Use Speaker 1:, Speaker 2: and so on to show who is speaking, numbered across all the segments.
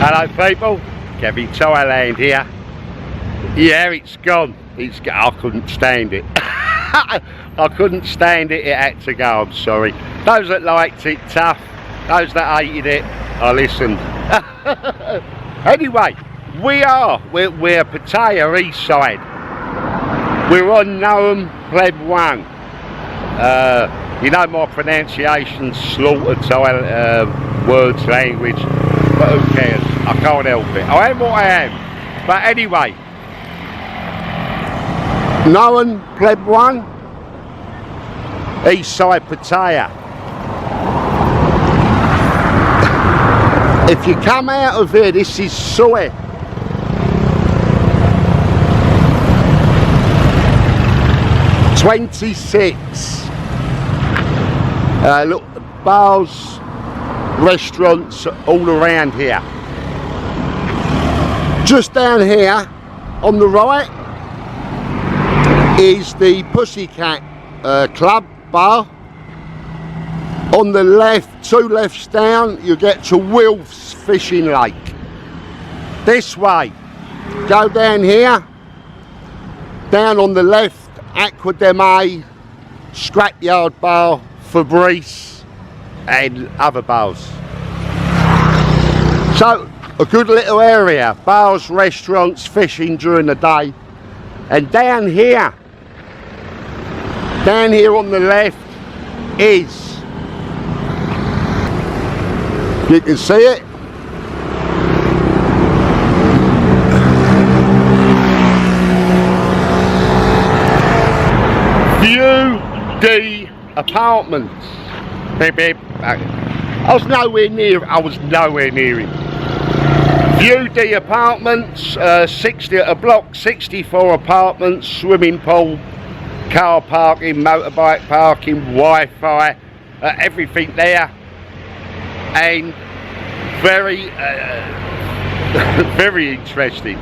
Speaker 1: Hello people, Kev-In-Thailand here. Yeah, it's gone. I couldn't stand it. I couldn't stand it, it had to go, I'm sorry. Those that liked it, tough. Those that hated it, I listened. Anyway, we're Pattaya East Side. We're on Noam Pleb 1. You know my pronunciation's slaughtered words, language, but who cares? I can't help it. I am what I am. But anyway, Noam Pleb 1, East Side Pattaya. If you come out of here, this is Soy. $26. Look, bars, restaurants all around here. Just down here on the right is the Pussycat Club bar. On the left, two lefts down, you get to Wilf's Fishing Lake. This way, go down here, down on the left, Aqua de May, Scrapyard Bar, Fabrice and other bars. So a good little area, bars, restaurants, fishing during the day. And down here on the left is, you can see it, View D Apartments. Beep, beep. I was nowhere near him. View D Apartments, 60 a block, 64 apartments, swimming pool, car parking, motorbike parking, Wi-Fi, everything there, and very very interesting.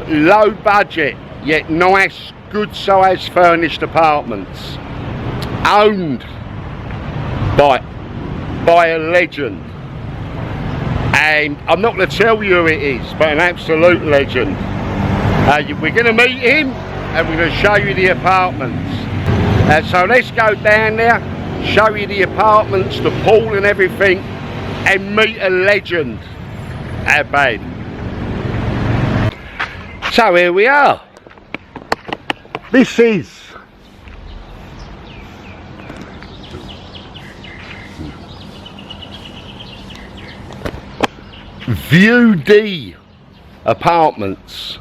Speaker 1: Low budget yet nice, good size furnished apartments, owned by a legend, and I'm not going to tell you who it is, but an absolute legend. We're going to meet him and we're going to show you the apartments. So let's go down there, show you the apartments, the pool and everything, and meet a legend. How bad? So here we are. This is View D Apartments,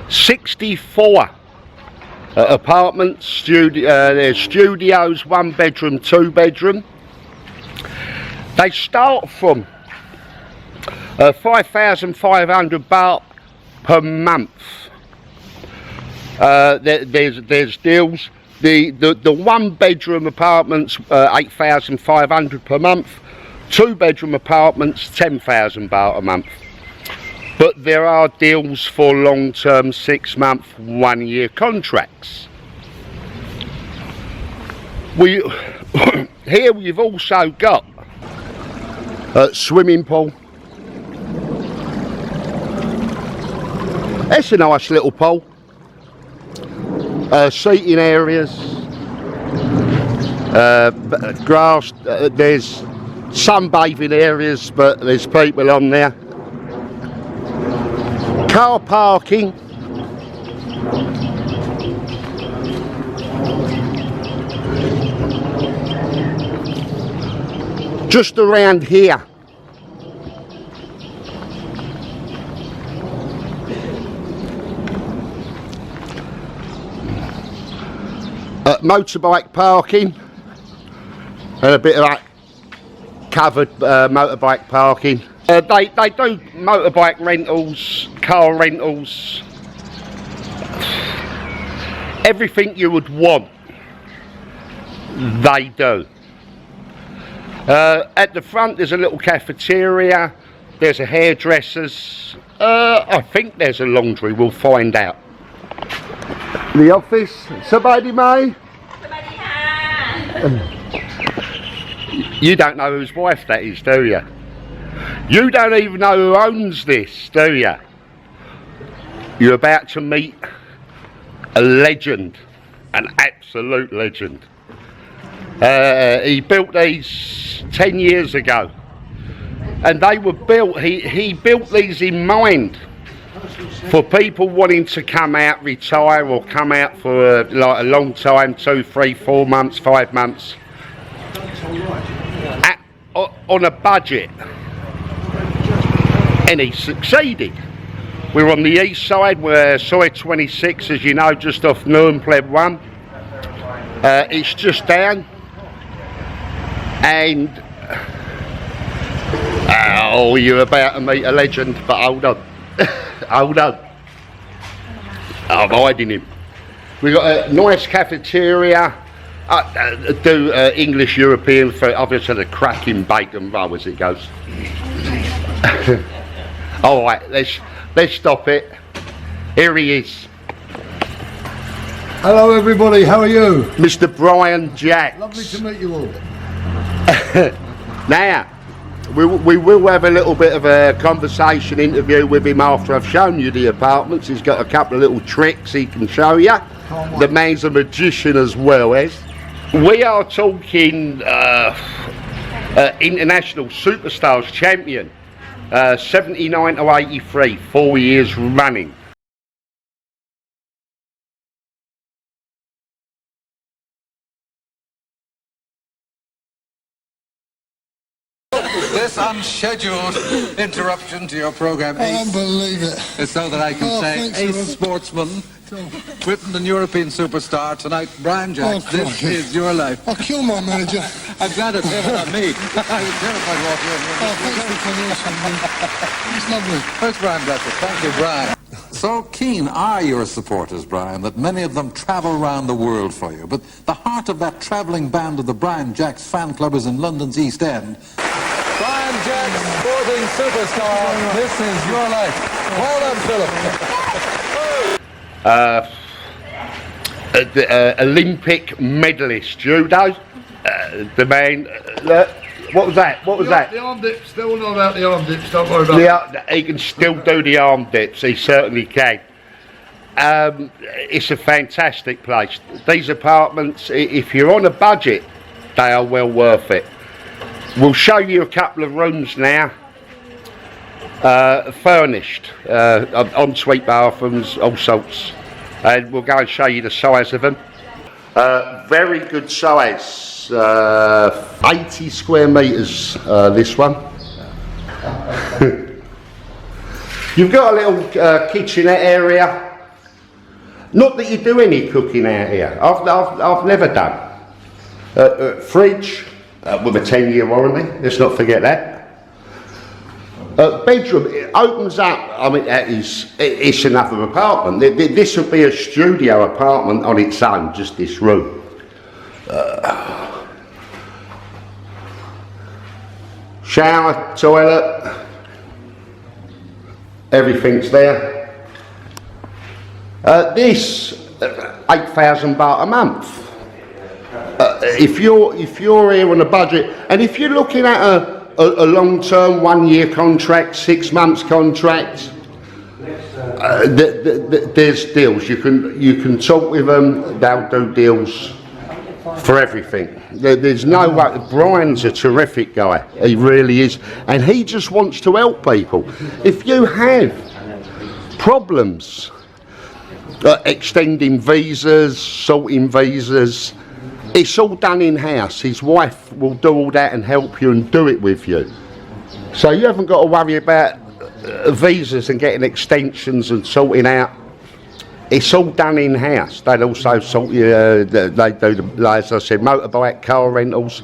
Speaker 1: 64 apartments, there's studios, 1 bedroom, 2 bedroom. They start from 5,500 baht per month. There's deals. The 1 bedroom apartments 8,500 per month. 2 bedroom apartments 10,000 baht a month. But there are deals for long term 6-month, 1-year contracts. Here we've also got a swimming pool. It's a nice little pool. Seating areas, grass, there's sunbathing areas, but there's people on there. Car parking. Just around here. Motorbike parking and a bit of that covered motorbike parking. They do motorbike rentals, car rentals, everything you would want, they do. At the front there's a little cafeteria, there's a hairdresser's, I think there's a laundry, we'll find out. The office, Sabadi Mai. You don't know whose wife that is, do you? You don't even know who owns this, do you? You're about to meet a legend, an absolute legend. He built these 10 years ago, and they were built, he built these in mind for people wanting to come out, retire, or come out for like a long time, 2, 3, 4 months, 5 months, on a budget. And he succeeded. We're on the east side, we're Soi 26, as you know, just off Nuremberg 1. It's just down, and oh, you're about to meet a legend, but hold on. Hold on. I'm hiding him. We've got a nice cafeteria. Do English European food. I've just had a cracking bacon roll as it goes. Alright, let's stop it. Here he is.
Speaker 2: Hello everybody, how are you?
Speaker 1: Mr. Brian Jacks.
Speaker 2: Lovely to meet you all.
Speaker 1: Now, we will have a little bit of a conversation interview with him after I've shown you the apartments. He's got a couple of little tricks he can show you. The man's a magician as well, as. We are talking international superstars champion, 79 to 83, 4 years running.
Speaker 3: This unscheduled interruption to your program
Speaker 2: I don't believe it.
Speaker 3: is so that I can say
Speaker 2: thanks,
Speaker 3: ace
Speaker 2: Rob.
Speaker 3: sportsman, Britain and European superstar tonight, Brian Jacks. This
Speaker 2: crikey.
Speaker 3: is your life.
Speaker 2: I'll kill my manager.
Speaker 3: I'm glad it's never not me. I was terrified walking in here.
Speaker 2: Thanks for coming on. It's lovely.
Speaker 3: Thanks, Brian Jacks. Thank you, Brian. So keen are your supporters, Brian, that many of them travel around the world for you. But the heart of that travelling band of the Brian Jacks fan club is in London's East End. Brian Jacks, sporting superstar, this is your life. Well done, Philip.
Speaker 1: Olympic medalist judo. The man. What was that? What was that?
Speaker 2: The arm dips, still know about the arm dips, don't worry about it.
Speaker 1: Yeah, he can still do the arm dips. He certainly can. It's a fantastic place. These apartments, if you're on a budget, they are well worth it. We'll show you a couple of rooms now, furnished, ensuite bathrooms, all sorts, and we'll go and show you the size of them. Very good size, 80 square metres, this one. You've got a little kitchenette area. Not that you do any cooking out here, I've never done. Fridge. With a 10-year warranty, let's not forget that. Bedroom, it opens up, I mean, it's another apartment. This would be a studio apartment on its own, just this room. Shower, toilet, everything's there. This, 8,000 baht a month. If you're here on a budget, and if you're looking at a long-term 1-year contract, 6 months contract, there's deals. You can talk with them. They'll do deals for everything. There's no way. Brian's a terrific guy. He really is, and he just wants to help people. If you have problems extending visas, sorting visas, it's all done in-house. His wife will do all that and help you and do it with you. So you haven't got to worry about visas and getting extensions and sorting out. It's all done in-house. They'd also sort you, they do, as I said, motorbike, car rentals.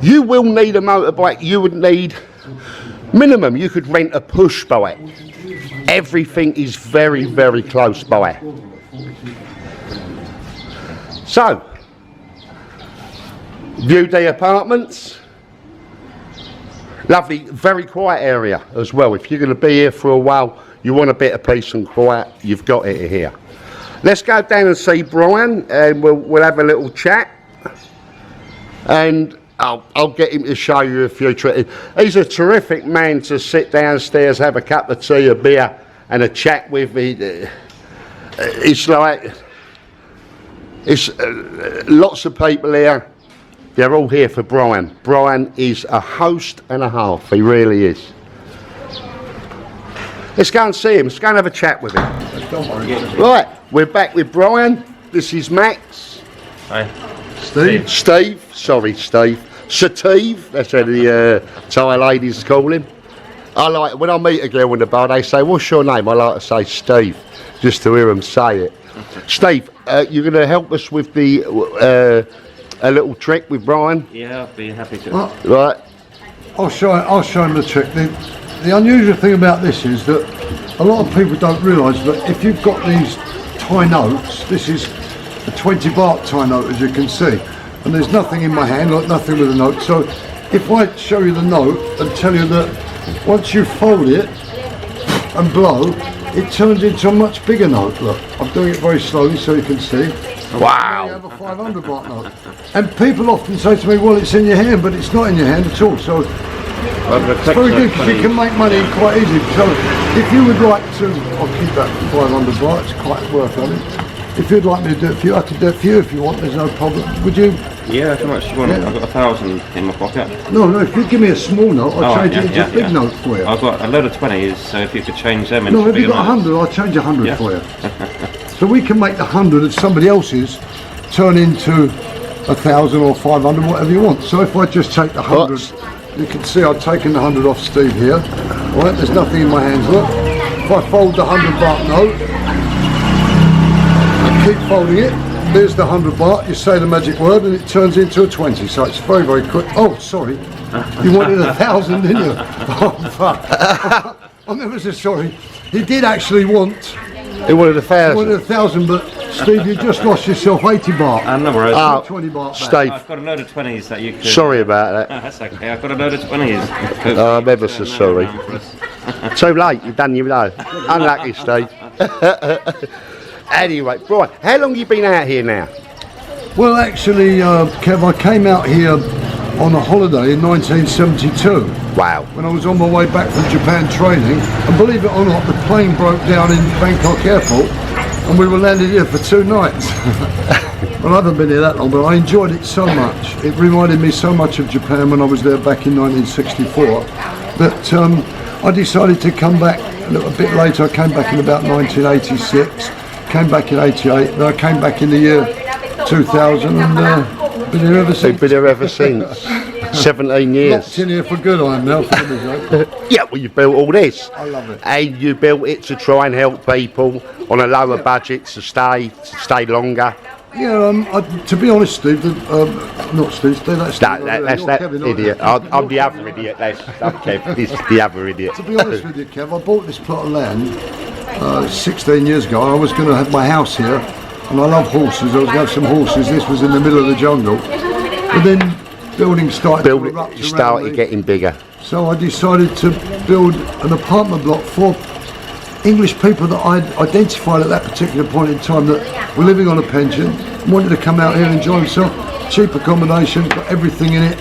Speaker 1: You will need a motorbike. You would need, minimum, you could rent a push bike. Everything is very, very close by. So, view the apartments. Lovely, very quiet area as well. If you're going to be here for a while, you want a bit of peace and quiet, you've got it here. Let's go down and see Brian, and we'll have a little chat. And I'll get him to show you a few tricks. He's a terrific man to sit downstairs, have a cup of tea, a beer, and a chat with. It's like, lots of people here. They're all here for Brian. Brian is a host and a half. He really is. Let's go and see him. Let's go and have a chat with him. Right, we're back with Brian. This is Max.
Speaker 4: Hi.
Speaker 1: Steve. Sorry, Steve. Sativ. That's how the Thai ladies call him. I like when I meet a girl in the bar. They say, "What's your name?" I like to say Steve, just to hear them say it. Steve, you're going to help us with the a little trick with Brian.
Speaker 4: Yeah, I'll be happy to.
Speaker 1: Right.
Speaker 2: I'll show him the trick. The unusual thing about this is that a lot of people don't realise that if you've got these Thai notes, this is a 20 baht Thai note, as you can see, and there's nothing in my hand, like nothing with a note. So if I show you the note and tell you that once you fold it and blow, it turns into a much bigger note. Look, I'm doing it very slowly so you can see.
Speaker 1: Wow.
Speaker 2: You have a 500 baht note. And people often say to me, well, it's in your hand, but it's not in your hand at all. So it's very good because you can make money quite easily. So if you would like to, I'll keep that for 500 baht, it's quite worth it. If you'd like me to do it for you, I can do it for you if you want, there's no problem. Would you?
Speaker 4: Yeah, how much do you want?
Speaker 2: Yeah.
Speaker 4: I've got 1,000 in my pocket.
Speaker 2: No, if you give me a small note, I'll change it into a big note for you.
Speaker 4: I've got a load of 20s, so if you could change them into
Speaker 2: No, if
Speaker 4: bigger
Speaker 2: you've got
Speaker 4: notes.
Speaker 2: 100, I'll change 100 for you. So we can make the 100 of somebody else's turn into 1,000 or 500, whatever you want. So if I just take the 100, you can see I've taken the 100 off Steve here. All right, there's nothing in my hands, look. If I fold the 100 baht note, and keep folding it, there's the 100 baht, you say the magic word and it turns into a 20. So it's very, very quick. Oh, sorry. You wanted 1,000, didn't you? Oh, fuck. I'm ever so sorry. He did actually want...
Speaker 1: He wanted 1,000.
Speaker 2: He wanted 1,000, but Steve, you just lost yourself 80 baht.
Speaker 4: No worries.
Speaker 2: 20 baht back.
Speaker 1: Steve.
Speaker 4: I've got a load of 20s that you could...
Speaker 1: Sorry about that.
Speaker 4: That's okay, I've got a load of 20s.
Speaker 1: I'm ever so sorry. Too late, you've done your know. Unlucky, Steve. Anyway, Brian, how long have you been out here now?
Speaker 2: Well, actually, Kev, I came out here on a holiday in 1972.
Speaker 1: Wow.
Speaker 2: When I was on my way back from Japan training, and believe it or not, the plane broke down in Bangkok airport, and we were landed here for 2 nights. Well, I haven't been here that long, but I enjoyed it so much. It reminded me so much of Japan when I was there back in 1964 that I decided to come back a little bit later. I came back in about 1986, came back in 88, then I came back in the year 2000 and been here ever since.
Speaker 1: You've been here ever since. 17 years.
Speaker 2: Locked in here for good I am now, for goodness sake.
Speaker 1: Yeah, well, you built all this.
Speaker 2: I love it.
Speaker 1: And you built it to try and help people on a lower budget to stay longer.
Speaker 2: Yeah, to be honest, Steve, not Steve, that's
Speaker 1: That's that
Speaker 2: Kevin,
Speaker 1: idiot. I'm the other idiot. That's Kev. This is the other idiot.
Speaker 2: To be honest with you, Kev, I bought this plot of land 16 years ago. I was going to have my house here, and I love horses. I was going to have some horses. This was in the middle of the jungle. But then building started to erupt around me.
Speaker 1: Getting bigger.
Speaker 2: So I decided to build an apartment block for English people that I'd identified at that particular point in time that were living on a pension, wanted to come out here and enjoy themselves. Cheap accommodation, got everything in it.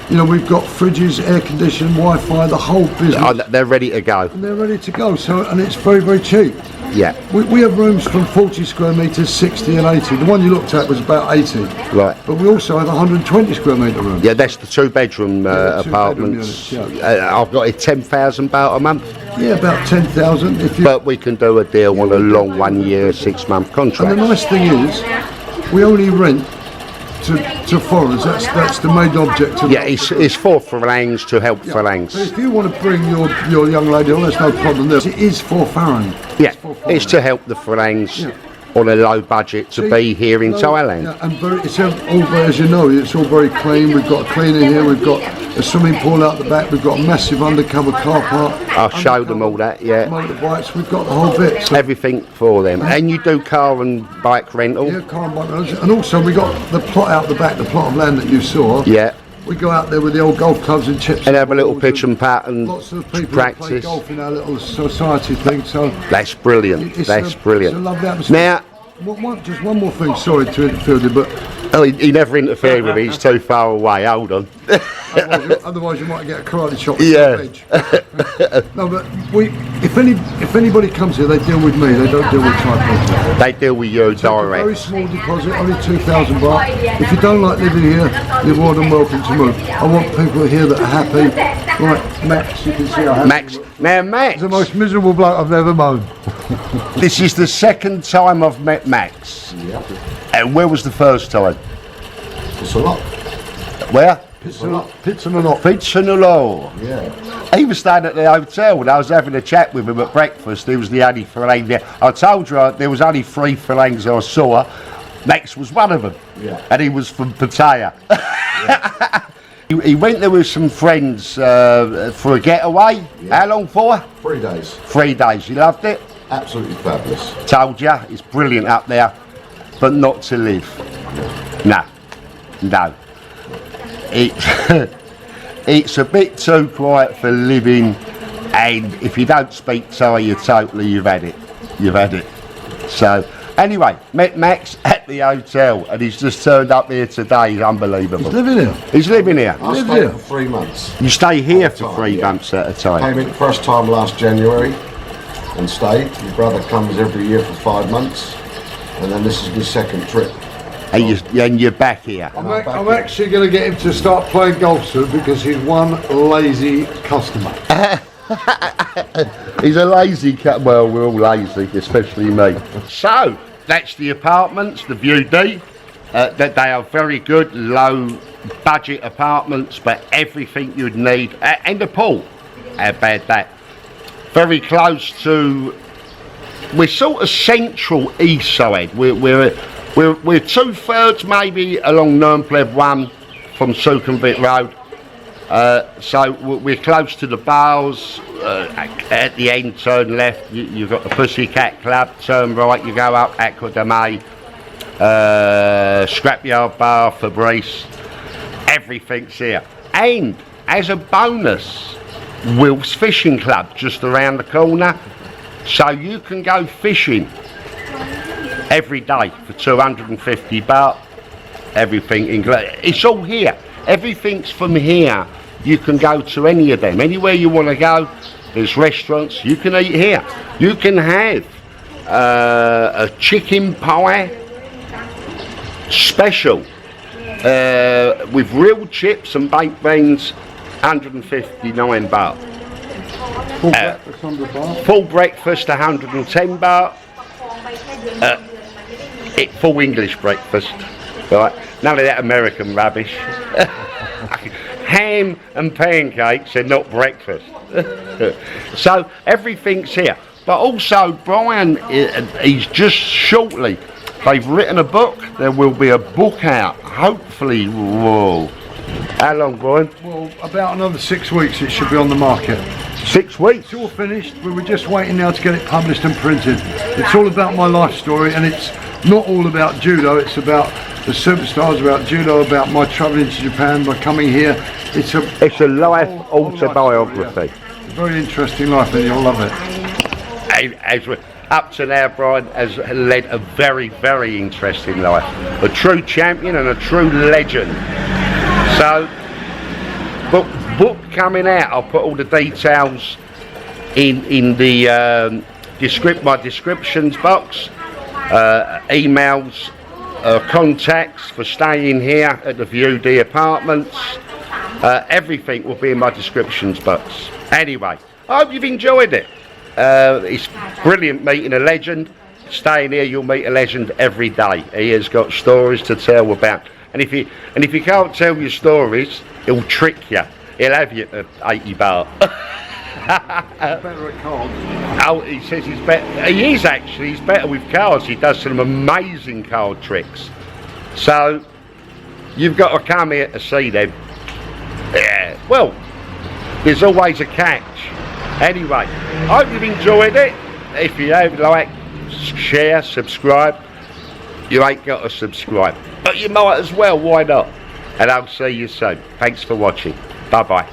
Speaker 2: You know, we've got fridges, air conditioning, Wi-Fi, the whole business.
Speaker 1: They're ready to go.
Speaker 2: And they're ready to go. So, and it's very, very cheap.
Speaker 1: Yeah.
Speaker 2: We have rooms from 40 square metres, 60 and 80. The one you looked at was about 80.
Speaker 1: Right.
Speaker 2: But we also have 120 square metre rooms.
Speaker 1: Yeah, that's the 2-bedroom
Speaker 2: the
Speaker 1: apartments.
Speaker 2: 2-bedroom units, yeah.
Speaker 1: I've got it 10,000 baht a month.
Speaker 2: Yeah, about 10,000.
Speaker 1: But we can do a deal on a long 1 year, 6 month contract.
Speaker 2: And the nice thing is, we only rent to foreigners. That's the main object.
Speaker 1: Yeah, it's for Phalangs to help Phalangs.
Speaker 2: So if you want to bring your young lady on, there's no problem there. It is for foreign.
Speaker 1: Yeah, it's to help the Phalangs on a low budget to be here in Thailand.
Speaker 2: Yeah, and it's all, as you know, it's all very clean. We've got a cleaner here. We've got a swimming pool out the back. We've got a massive undercover car park.
Speaker 1: I'll show them all that, yeah.
Speaker 2: Motorbikes, we've got the whole bit. So
Speaker 1: everything for them. And you do car and bike rental?
Speaker 2: yeah, car and bike rentals. And also we got the plot out the back, the plot of land that you saw.
Speaker 1: Yeah.
Speaker 2: We go out there with the old golf clubs and chips.
Speaker 1: And have a little pitch and pat and
Speaker 2: lots of people
Speaker 1: practice.
Speaker 2: play golf in our little society thing. So
Speaker 1: that's brilliant. That's brilliant.
Speaker 2: It's a lovely atmosphere.
Speaker 1: Now,
Speaker 2: Just one more thing, sorry to interfere, but
Speaker 1: Oh, he never interfered with me, he's too far away, hold on.
Speaker 2: otherwise you might get a karate chop.
Speaker 1: Yeah.
Speaker 2: No, but if anybody comes here, they deal with me. They don't deal with Thai people.
Speaker 1: They deal with you
Speaker 2: Take a very
Speaker 1: direct.
Speaker 2: small deposit, only 2,000 baht. If you don't like living here, you're more than welcome to move. I want people here that are happy. Like Max, you can see how happy.
Speaker 1: Max, now Max,
Speaker 2: He's the most miserable bloke I've ever known.
Speaker 1: this is the second time I've met Max.
Speaker 2: Yeah.
Speaker 1: And where was the first time?
Speaker 2: It's a lot.
Speaker 1: Where?
Speaker 2: Pizza and a lot.
Speaker 1: Pizzanullo.
Speaker 2: Yeah.
Speaker 1: He was staying at the hotel and I was having a chat with him at breakfast. He was the only Falang there. I told you there was only 3 Falangs I saw. Max was one of them.
Speaker 2: Yeah.
Speaker 1: And he was from Pattaya. Yeah. He went there with some friends for a getaway. Yeah. How long for?
Speaker 2: 3 days.
Speaker 1: 3 days. You loved it?
Speaker 2: Absolutely fabulous.
Speaker 1: Told you, it's brilliant up there, but not to live. No. It's a bit too quiet for living, and if you don't speak Thai, you've had it. So anyway, met Max at the hotel, and he's just turned up here today. He's unbelievable.
Speaker 2: He's living here.
Speaker 1: He's living here.
Speaker 5: I stayed for 3 months.
Speaker 1: You stay here for
Speaker 5: time,
Speaker 1: 3
Speaker 5: yeah.
Speaker 1: months at a time.
Speaker 5: Came in first time last January and stayed. My brother comes every year for 5 months, and then this is my second trip.
Speaker 1: And you're back here.
Speaker 2: I'm actually going to get him to start playing golf soon because he's one lazy customer.
Speaker 1: He's a lazy cat. Well, we're all lazy, especially me. So that's the apartments, the View D. That they are very good, low budget apartments, but everything you'd need, and a pool. How bad that? Very close to. We're sort of central east side. We're 2/3 maybe along Nurmplev 1 from Sukhumvit Road. So we're close to the bars. At the end, turn left. You've got the Pussycat Club. Turn right, you go up Aquadame, Scrapyard Bar, Fabrice. Everything's here. And as a bonus, Wilf's Fishing Club just around the corner. So you can go fishing every day for 250 baht. Everything it's all here. Everything's from here. You can go to any of them. Anywhere you want to go, there's restaurants. You can eat here. You can have a chicken pie special with real chips and baked beans, 159 baht.
Speaker 2: Full breakfast, 100 baht.
Speaker 1: Full breakfast, 110 baht. Full English breakfast, right? None of that American rubbish. Ham and pancakes are not breakfast. So everything's here. But also Brian, he's just shortly, they've written a book. There will be a book out, hopefully. Whoa. How long, Brian?
Speaker 2: Well, about another 6 weeks it should be on the market.
Speaker 1: 6 weeks?
Speaker 2: It's all finished, we were just waiting now to get it published and printed. It's all about my life story, and it's not all about judo, it's about the superstars, about judo, about my travelling to Japan, by coming here. It's a
Speaker 1: life autobiography.
Speaker 2: Yeah. Very interesting life, and you'll love it.
Speaker 1: Up to now, Brian has led a very, very interesting life. A true champion and a true legend. So, book coming out. I'll put all the details in the my descriptions box. Emails, contacts for staying here at the View D Apartments. Everything will be in my descriptions box. Anyway, I hope you've enjoyed it. It's brilliant meeting a legend. Staying here, you'll meet a legend every day. He has got stories to tell about. And if you can't tell your stories, he'll trick you. He'll have you at 80 baht.
Speaker 2: Better at cards.
Speaker 1: Oh, he says he's better. He is actually. He's better with cards. He does some amazing card tricks. So you've got to come here to see them. Yeah. Well, there's always a catch. Anyway, I hope you've enjoyed it. If you have, like, share, subscribe. You ain't got to subscribe, but you might as well. Why not? And I'll see you soon. Thanks for watching. Bye bye.